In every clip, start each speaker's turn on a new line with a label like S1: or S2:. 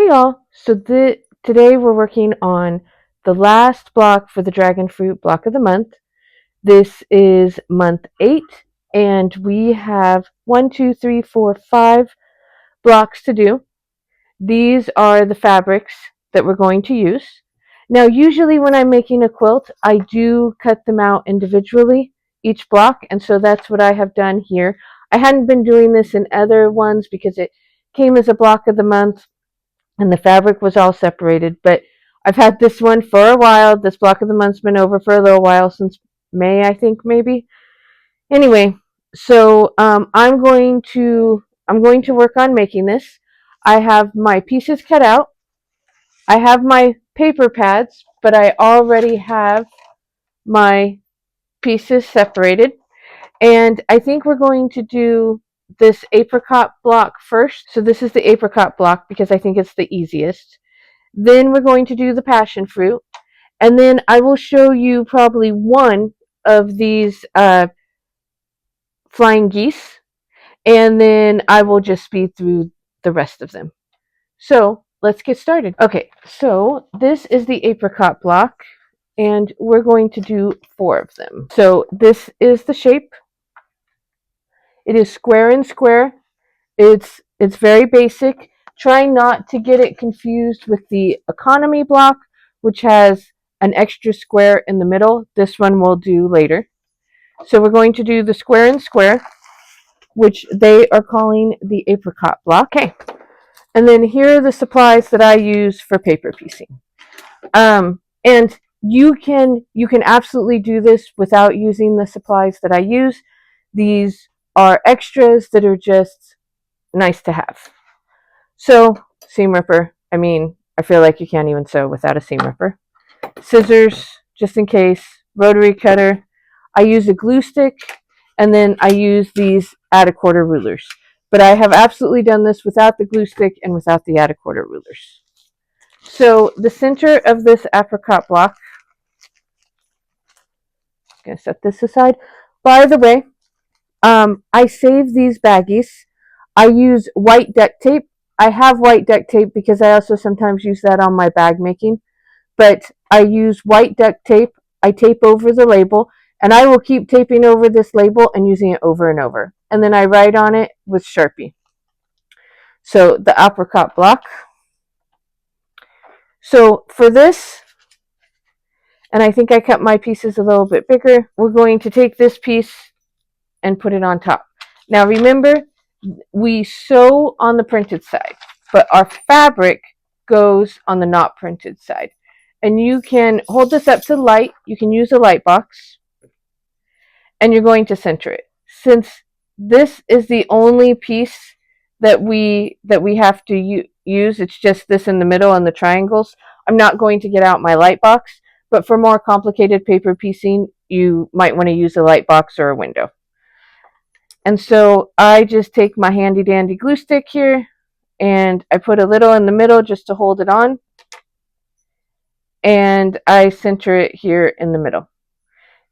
S1: Hey y'all, so today we're working on the last block for the dragon fruit block of the month. This is month 8 and we have 5 blocks to do. These are the fabrics that we're going to use. Now usually when I'm making a quilt I do cut them out individually, each block, and so that's what I have done here. I hadn't been doing this in other ones because it came as a block of the month and the fabric was all separated. But I've had this one for a while. This block of the month's been over for a little while, since May, I think, maybe. Anyway, so I'm going to work on making this. I have my pieces cut out. I have my paper pads, but I already have my pieces separated. And I think we're going to do this apricot block first. So this is the apricot block because I think it's the easiest. Then we're going to do the passion fruit. And then I will show you probably one of these flying geese. And then I will just speed through the rest of them. So let's get started. Okay, so this is the apricot block. And we're going to do 4 of them. So this is the shape. It is square and square. It's very basic. Try not to get it confused with the economy block, which has an extra square in the middle. This one we'll do later. So we're going to do the square and square, which they are calling the apricot block. Okay. And then here are the supplies that I use for paper piecing. And you can absolutely do this without using the supplies that I use. These are extras that are just nice to have. So, seam ripper. I mean, I feel like you can't even sew without a seam ripper. Scissors, just in case. Rotary cutter. I use a glue stick, and then I use these add-a-quarter rulers. But I have absolutely done this without the glue stick and without the add-a-quarter rulers. So, the center of this apricot block, I'm going to set this aside. By the way, I save these baggies. I use white duct tape. I have white duct tape because I also sometimes use that on my bag making. But I use white duct tape. I tape over the label, and I will keep taping over this label and using it over and over. And then I write on it with Sharpie. So the apricot block. So for this, and I think I cut my pieces a little bit bigger, we're going to take this piece and put it on top. Now remember, we sew on the printed side, but our fabric goes on the not printed side. And you can hold this up to the light. You can use a light box, and you're going to center it. Since this is the only piece that we have to use, it's just this in the middle and the triangles. I'm not going to get out my light box, but for more complicated paper piecing, you might want to use a light box or a window. And so I just take my handy dandy glue stick here, and I put a little in the middle just to hold it on, and I center it here in the middle.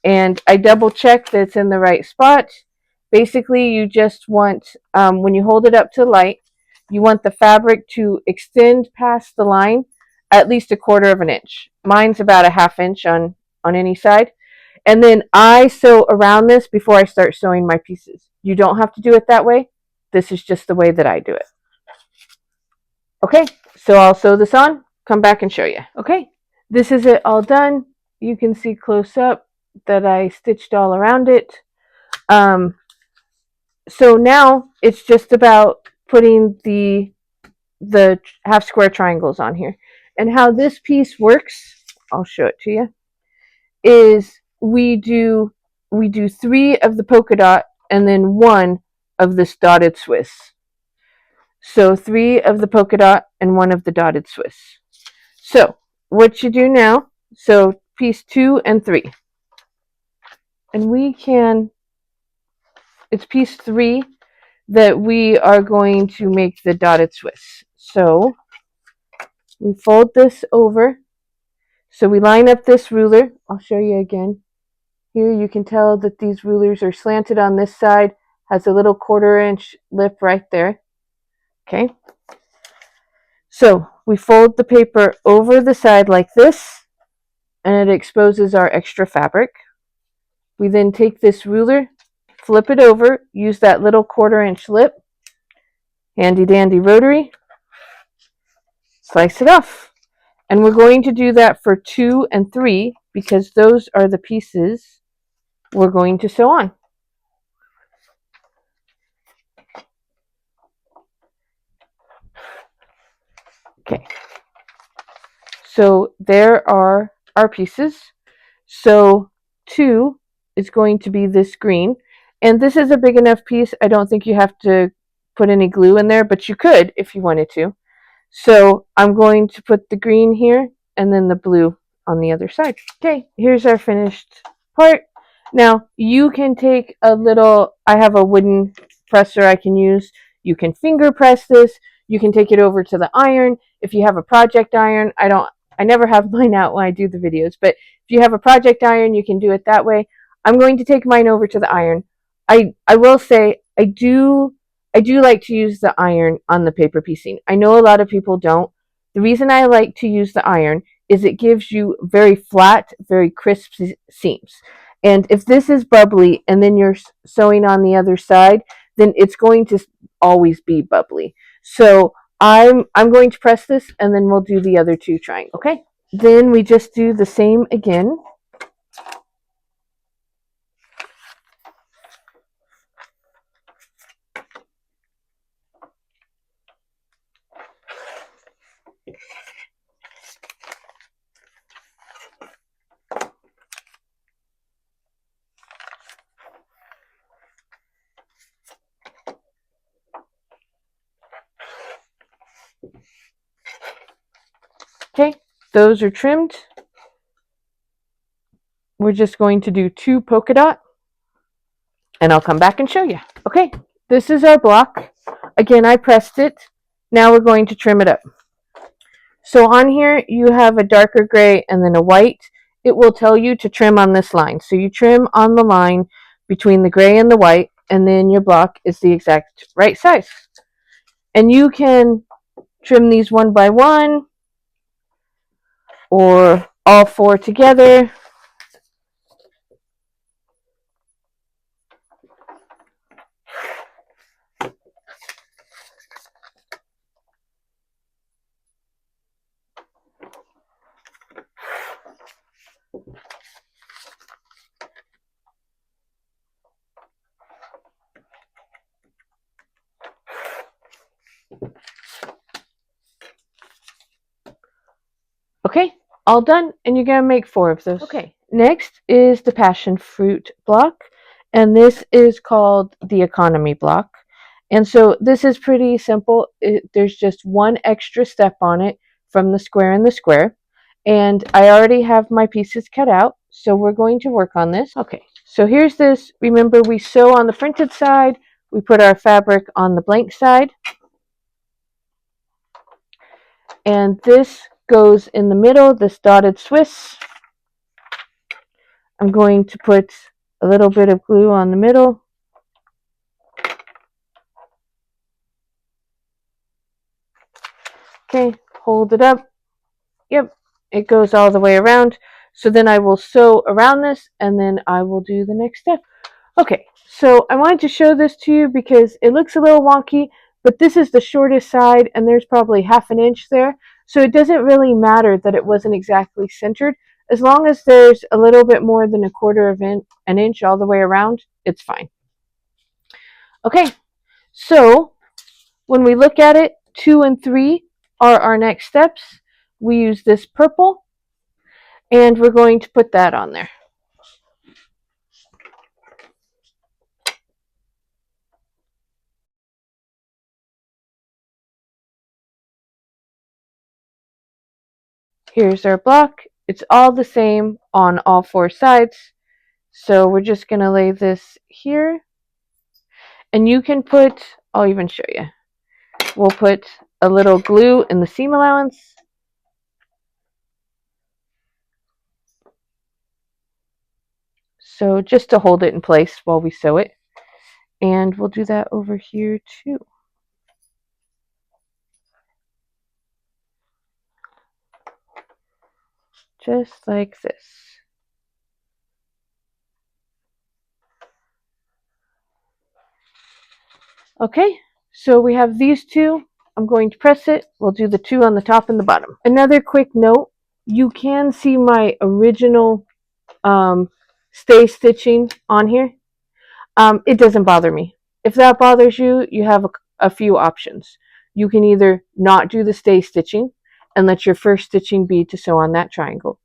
S1: And I double check that it's in the right spot. Basically, you just want, when you hold it up to light, you want the fabric to extend past the line at least 1/4 of an inch. Mine's about a 1/2 inch on any side. And then I sew around this before I start sewing my pieces. You don't have to do it that way. This is just the way that I do it. Okay, so I'll sew this on, come back and show you. Okay, this is it all done. You can see close up that I stitched all around it. So now it's just about putting the half square triangles on here. And how this piece works, I'll show it to you, is we do 3 of the polka dot and then 1 of this dotted Swiss. So 3 of the polka dot and 1 of the dotted Swiss. So what you do now, so piece 2 and 3. And it's piece 3 that we are going to make the dotted Swiss. So we fold this over. So we line up this ruler. I'll show you again. Here you can tell that these rulers are slanted on this side. Has a little 1/4 inch lip right there. Okay. So we fold the paper over the side like this, and it exposes our extra fabric. We then take this ruler, flip it over, use that little 1/4-inch lip, handy dandy rotary, slice it off. And we're going to do that for 2 and 3 because those are the pieces we're going to sew on. Okay, so there are our pieces. So 2 is going to be this green, and this is a big enough piece. I don't think you have to put any glue in there, but you could if you wanted to. So I'm going to put the green here and then the blue on the other side. Okay, here's our finished part. Now you can take a little, I have a wooden presser I can use. You can finger press this. You can take it over to the iron. If you have a project iron, I never have mine out when I do the videos, but if you have a project iron, you can do it that way. I'm going to take mine over to the iron. I will say I do like to use the iron on the paper piecing. I know a lot of people don't. The reason I like to use the iron is it gives you very flat, very crisp seams. And if this is bubbly and then you're sewing on the other side, then it's going to always be bubbly. So I'm going to press this and then we'll do the other 2 triangles. Okay? Then we just do the same again. Okay, those are trimmed. We're just going to do 2 polka dot, and I'll come back and show you. Okay, this is our block. Again, I pressed it. Now we're going to trim it up. So on here, you have a darker gray and then a white. It will tell you to trim on this line. So you trim on the line between the gray and the white, and then your block is the exact right size. And you can trim these 1 by 1 or all 4 together. Okay, all done, and you're going to make 4 of those. Okay, next is the passion fruit block, and this is called the economy block. And so this is pretty simple. There's just 1 extra step on it from the square and the square, and I already have my pieces cut out, so we're going to work on this. Okay, so here's this. Remember, we sew on the printed side, we put our fabric on the blank side, and this goes in the middle, this dotted Swiss. I'm going to put a little bit of glue on the middle. Okay, hold it up. Yep, it goes all the way around. So then I will sew around this and then I will do the next step. Okay, so I wanted to show this to you because it looks a little wonky, but this is the shortest side and there's probably 1/2 inch there. So it doesn't really matter that it wasn't exactly centered. As long as there's a little bit more than 1/4 of an inch all the way around, it's fine. Okay, so when we look at it, 2 and 3 are our next steps. We use this purple, and we're going to put that on there. Here's our block. It's all the same on all 4 sides. So we're just going to lay this here. And you can put, I'll even show you. We'll put a little glue in the seam allowance. So just to hold it in place while we sew it. And we'll do that over here too. just like this. Okay, so we have these two. I'm going to press it. We'll do the two on the top and the bottom. Another quick note, you can see my original stay stitching on here. It doesn't bother me. If that bothers you, you have a few options. You can either not do the stay stitching and let your first stitching be to sew on that triangle.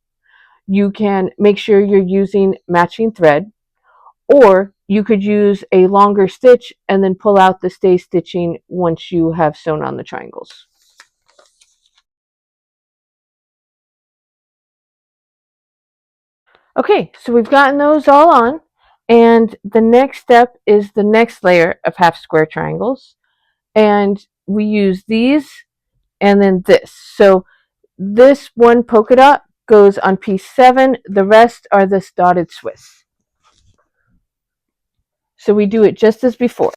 S1: You can make sure you're using matching thread, or you could use a longer stitch and then pull out the stay stitching once you have sewn on the triangles. Okay, so we've gotten those all on, and the next step is the next layer of half square triangles, and we use these and then this. So this one polka dot goes on piece 7, the rest are this dotted Swiss. So we do it just as before.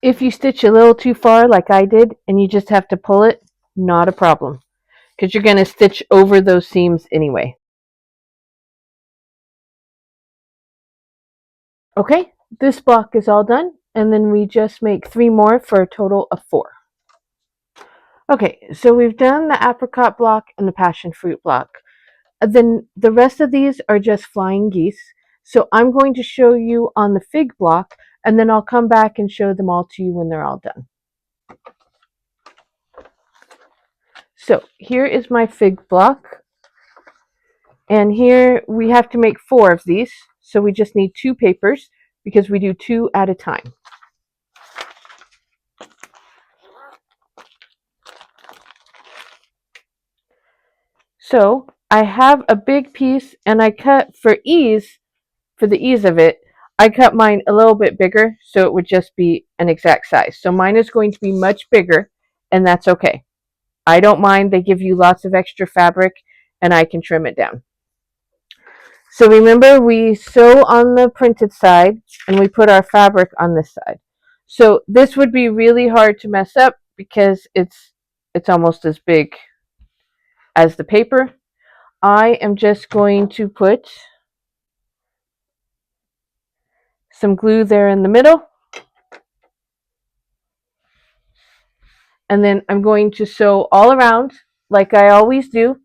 S1: If you stitch a little too far like I did and you just have to pull it, not a problem, because you're going to stitch over those seams anyway. Okay, this block is all done, and then we just make 3 more for a total of 4. Okay, so we've done the apricot block and the passion fruit block. Then the rest of these are just flying geese. So I'm going to show you on the fig block, and then I'll come back and show them all to you when they're all done. So here is my fig block. And here we have to make 4 of these. So we just need 2 papers because we do 2 at a time. So I have a big piece, and I cut for the ease of it, I cut mine a little bit bigger so it would just be an exact size. So mine is going to be much bigger, and that's okay. I don't mind. They give you lots of extra fabric, and I can trim it down. So remember, we sew on the printed side, and we put our fabric on this side. So this would be really hard to mess up because it's almost as big as the paper. I am just going to put some glue there in the middle, and then I'm going to sew all around like I always do,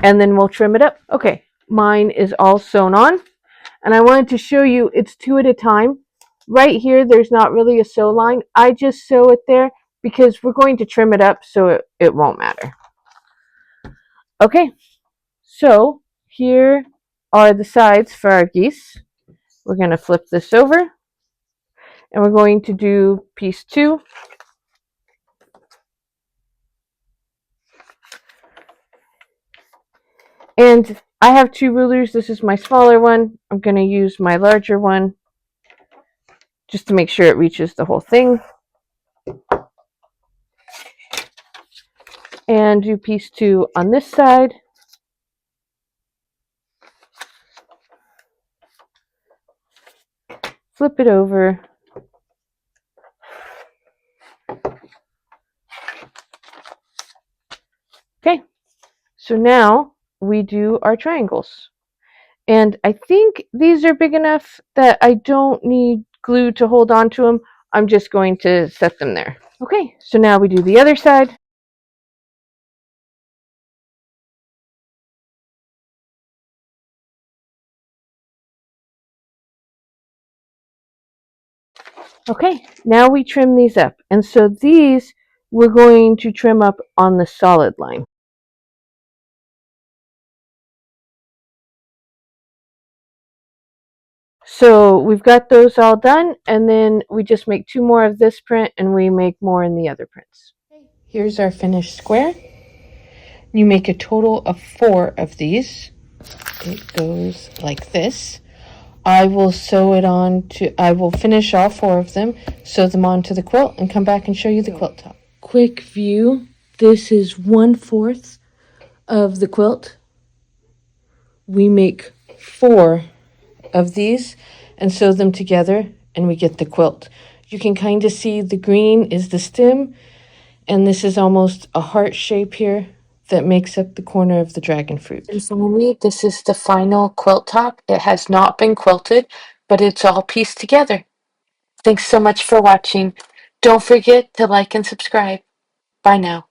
S1: and then we'll trim it up. Okay, mine is all sewn on, and I wanted to show you it's 2 at a time. Right here, there's not really a sew line. I just sew it there because we're going to trim it up, so it won't matter. Okay, so here are the sides for our geese. We're going to flip this over, and we're going to do piece 2. And I have 2 rulers. This is my smaller one. I'm going to use my larger one just to make sure it reaches the whole thing. And do piece 2 on this side. Flip it over. Okay, so now we do our triangles. And I think these are big enough that I don't need glue to hold on to them. I'm just going to set them there. Okay, so now we do the other side. Okay, now we trim these up. And so these we're going to trim up on the solid line. So we've got those all done, and then we just make 2 more of this print, and we make more in the other prints. Here's our finished square. You make a total of 4 of these. It goes like this. I will finish all 4 of them, sew them onto the quilt, and come back and show you the quilt top. Quick view. This is 1/4 of the quilt. We make 4 of these and sew them together, and we get the quilt. You can kind of see the green is the stem, and this is almost a heart shape here that makes up the corner of the dragon fruit. And finally, this is the final quilt top. It has not been quilted, but it's all pieced together. Thanks so much for watching. Don't forget to like and subscribe. Bye now.